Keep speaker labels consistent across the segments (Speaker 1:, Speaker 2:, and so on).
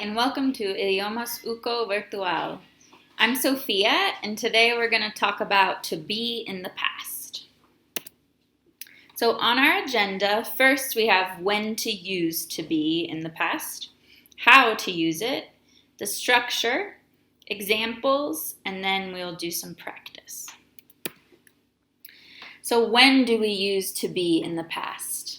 Speaker 1: and welcome to Idiomas Uco Virtual. I'm Sophia, and today we're going to talk about to be in the past. So on our agenda, first we have when to use to be in the past, how to use it, the structure, examples, and then we'll do some practice. So when do we use to be in the past?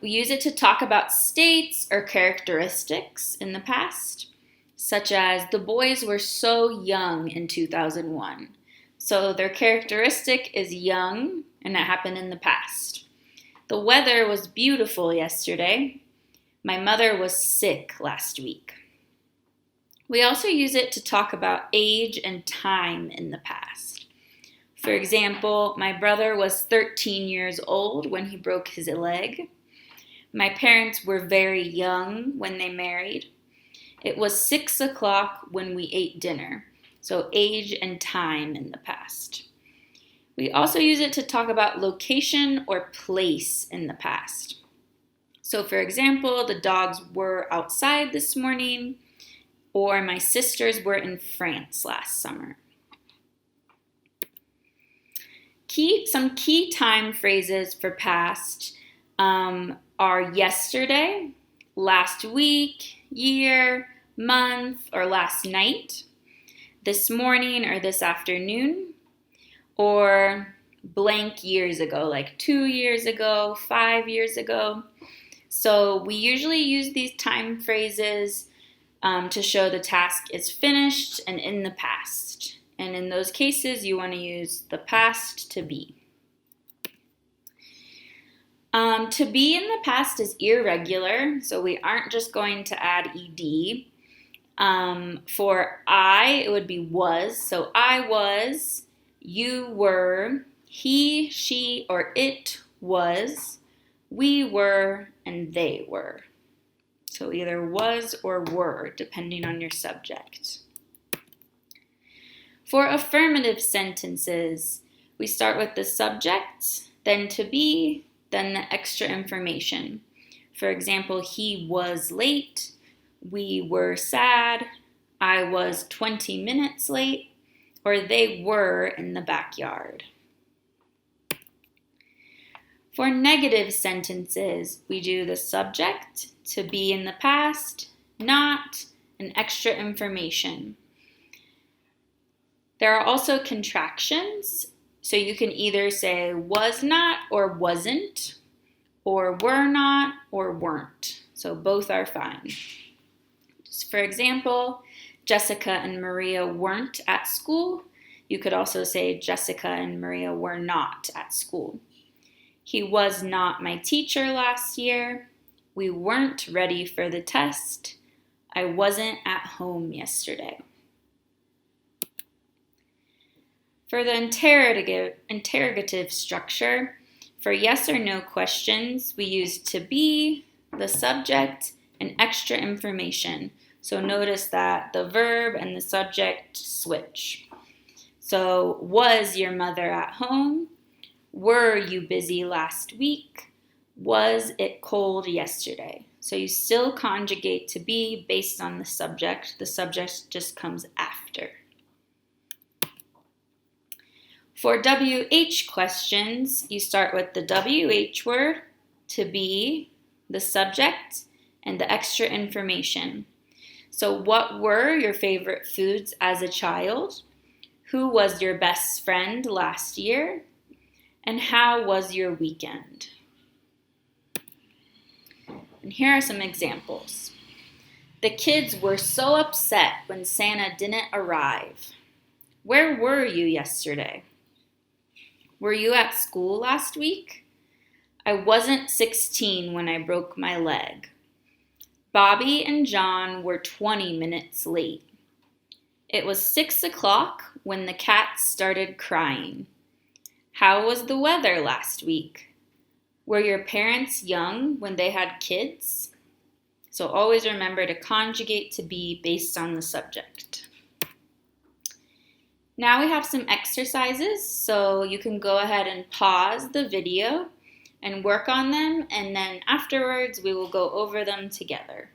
Speaker 1: We use it to talk about states or characteristics in the past, such as the boys were so young in 2001. So their characteristic is young, and that happened in the past. The weather was beautiful yesterday. My mother was sick last week. We also use it to talk about age and time in the past. For example, my brother was 13 years old when he broke his leg. My parents were very young when they married. It was 6 o'clock when we ate dinner, so age and time in the past. We also use it to talk about location or place in the past. So for example, the dogs were outside this morning, or my sisters were in France last summer. Some key time phrases for past are yesterday, last week, year, month, or last night, this morning or this afternoon, or blank years ago, like 2 years ago, 5 years ago. So we usually use these time phrases to show the task is finished and in the past. And in those cases, you want to use the past to be. To be in the past is irregular, so we aren't just going to add ed. For I, it would be was. So I was, you were, he, she, or it was, we were, and they were. So either was or were, depending on your subject. For affirmative sentences, we start with the subject, then to be, then the extra information. For example, he was late, we were sad, I was 20 minutes late, or they were in the backyard. For negative sentences, we do the subject, to be in the past, not, and extra information. There are also contractions, so you can either say was not or wasn't, or were not or weren't. So both are fine. Just for example, Jessica and Maria weren't at school. You could also say Jessica and Maria were not at school. He was not my teacher last year. We weren't ready for the test. I wasn't at home yesterday. For the interrogative structure, for yes or no questions, we use to be, the subject, and extra information. So notice that the verb and the subject switch. So, was your mother at home? Were you busy last week? Was it cold yesterday? So you still conjugate to be based on the subject. The subject just comes after. For WH questions, you start with the WH word, to be, the subject, and the extra information. So what were your favorite foods as a child? Who was your best friend last year? And how was your weekend? And here are some examples. The kids were so upset when Santa didn't arrive. Where were you yesterday? Were you at school last week? I wasn't 16 when I broke my leg. Bobby and John were 20 minutes late. It was 6 o'clock when the cat started crying. How was the weather last week? Were your parents young when they had kids? So always remember to conjugate to be based on the subject. Now we have some exercises, so you can go ahead and pause the video and work on them, and then afterwards we will go over them together.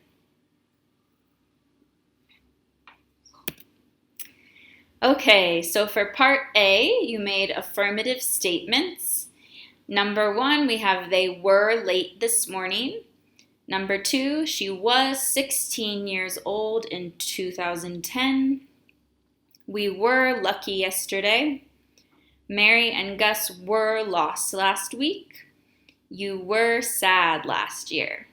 Speaker 1: Okay, so for part A, you made affirmative statements. Number 1, we have they were late this morning. Number 2, she was 16 years old in 2010. We were lucky yesterday. Mary and Gus were lost last week. You were sad last year.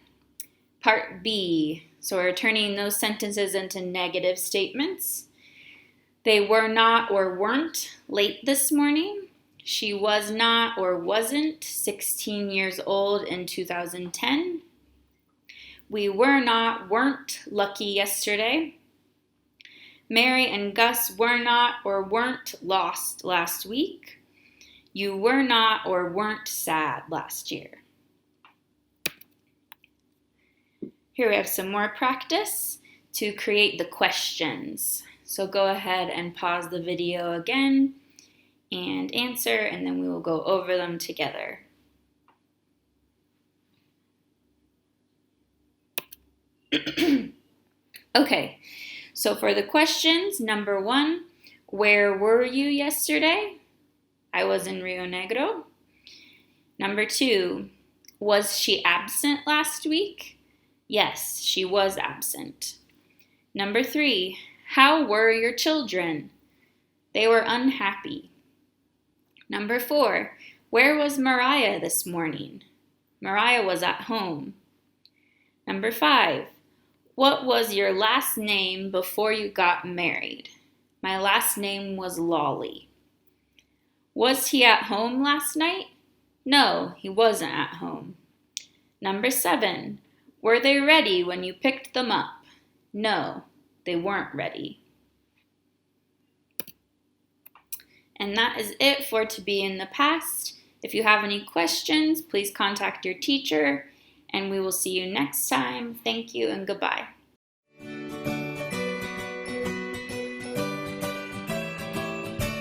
Speaker 1: Part B, so we're turning those sentences into negative statements. They were not or weren't late this morning. She was not or wasn't 16 years old in 2010. We were not, weren't lucky yesterday. Mary and Gus were not or weren't lost last week. You were not or weren't sad last year. Here we have some more practice to create the questions. So go ahead and pause the video again and answer, and then we will go over them together. Okay, so for the questions, number 1, where were you yesterday? I was in Rio Negro. Number 2, was she absent last week? Yes, she was absent. Number 3, how were your children? They were unhappy. Number 4, where was Mariah this morning? Mariah was at home. Number 5, what was your last name before you got married? My last name was Lolly. Was he at home last night? No, he wasn't at home. Number 7, were they ready when you picked them up? No, they weren't ready. And that is it for to be in the past. If you have any questions, please contact your teacher, and we will see you next time. Thank you and goodbye.